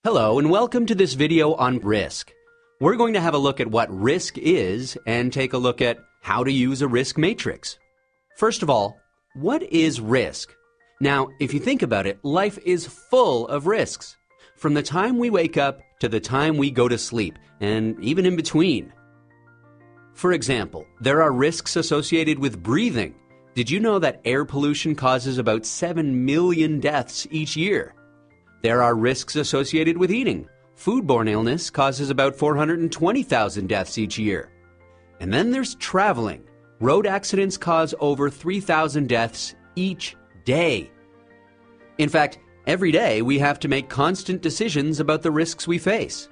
Hello and welcome to this video on risk. We're going to have a look at what risk is and take a look at how to use a risk matrix. First of all, what is risk? Now, if you think about it, life is full of risks. From the time we wake up to the time we go to sleep, and even in between. For example, there are risks associated with breathing. Did you know that air pollution causes about 7 million deaths each year? There are risks associated with eating. Foodborne illness causes about 420,000 deaths each year. And then there's traveling. Road accidents cause over 3,000 deaths each day. In fact, every day we have to make constant decisions about the risks we face.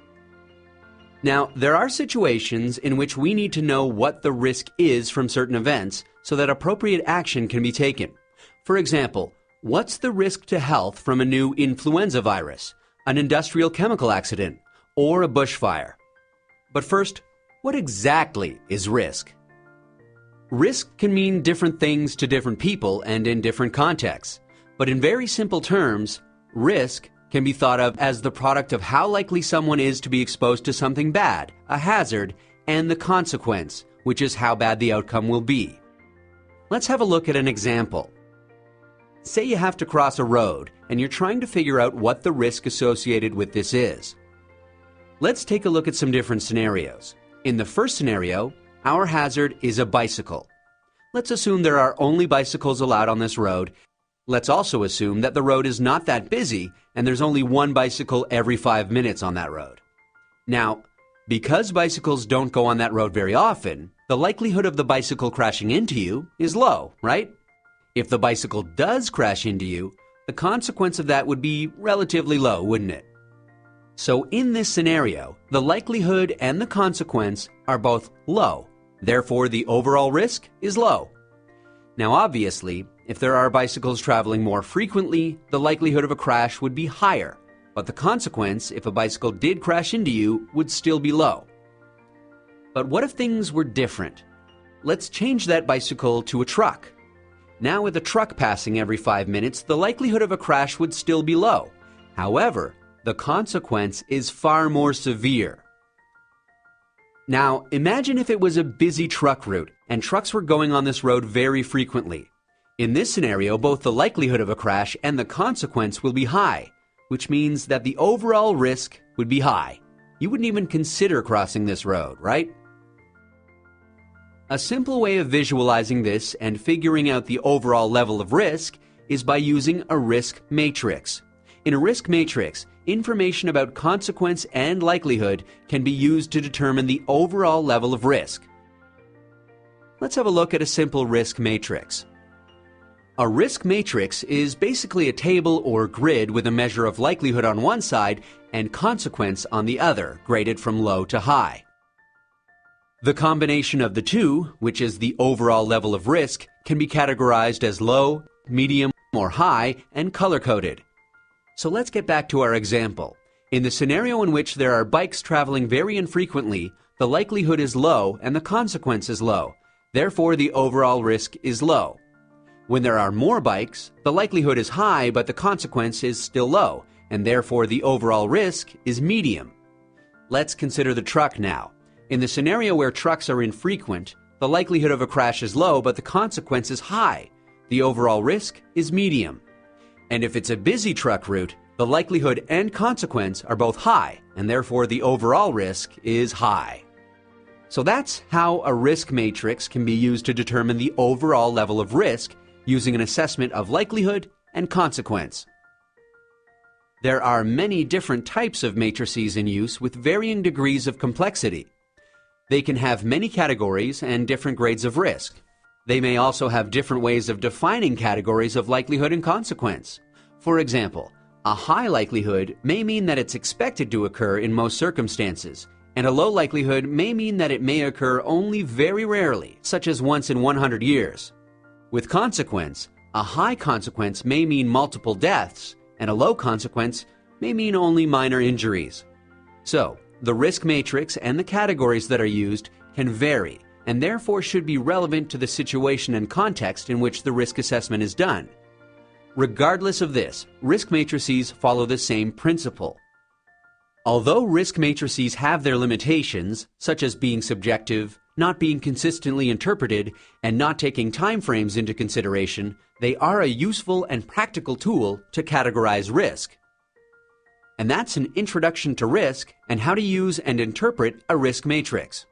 Now, there are situations in which we need to know what the risk is from certain events so that appropriate action can be taken. For example, what's the risk to health from a new influenza virus, an industrial chemical accident, or a bushfire? But first, what exactly is risk? Risk can mean different things to different people and in different contexts. But in very simple terms, risk can be thought of as the product of how likely someone is to be exposed to something bad, a hazard, and the consequence, which is how bad the outcome will be. Let's have a look at an example. Say you have to cross a road, and you're trying to figure out what the risk associated with this is. Let's take a look at some different scenarios. In the first scenario, our hazard is a bicycle. Let's assume there are only bicycles allowed on this road. Let's also assume that the road is not that busy, and there's only one bicycle every 5 minutes on that road. Now, because bicycles don't go on that road very often, the likelihood of the bicycle crashing into you is low, right? If the bicycle does crash into you, the consequence of that would be relatively low, wouldn't it? So in this scenario, the likelihood and the consequence are both low. Therefore, the overall risk is low. Now, obviously, if there are bicycles traveling more frequently, the likelihood of a crash would be higher. But the consequence, if a bicycle did crash into you, would still be low. But what if things were different? Let's change that bicycle to a truck. Now, with a truck passing every 5 minutes, the likelihood of a crash would still be low. However, the consequence is far more severe. Now, imagine if it was a busy truck route and trucks were going on this road very frequently. In this scenario, both the likelihood of a crash and the consequence will be high, which means that the overall risk would be high. You wouldn't even consider crossing this road, right? A simple way of visualizing this and figuring out the overall level of risk is by using a risk matrix. In a risk matrix, information about consequence and likelihood can be used to determine the overall level of risk. Let's have a look at a simple risk matrix. A risk matrix is basically a table or grid with a measure of likelihood on one side and consequence on the other, graded from low to high. The combination of the two, which is the overall level of risk, can be categorized as low, medium, or high, and color-coded. So let's get back to our example. In the scenario in which there are bikes traveling very infrequently, the likelihood is low and the consequence is low. Therefore, the overall risk is low. When there are more bikes, the likelihood is high, but the consequence is still low, and therefore the overall risk is medium. Let's consider the truck now. In the scenario where trucks are infrequent, the likelihood of a crash is low, but the consequence is high. The overall risk is medium. And if it's a busy truck route, the likelihood and consequence are both high, and therefore the overall risk is high. So that's how a risk matrix can be used to determine the overall level of risk using an assessment of likelihood and consequence. There are many different types of matrices in use with varying degrees of complexity. They can have many categories and different grades of risk. They may also have different ways of defining categories of likelihood and consequence. For example, a high likelihood may mean that it's expected to occur in most circumstances, and a low likelihood may mean that it may occur only very rarely, such as once in 100 years. With consequence, a high consequence may mean multiple deaths, and a low consequence may mean only minor injuries. So, the risk matrix and the categories that are used can vary, and therefore should be relevant to the situation and context in which the risk assessment is done. Regardless of this, risk matrices follow the same principle. Although risk matrices have their limitations, such as being subjective, not being consistently interpreted, and not taking time frames into consideration, they are a useful and practical tool to categorize risk. And that's an introduction to risk and how to use and interpret a risk matrix.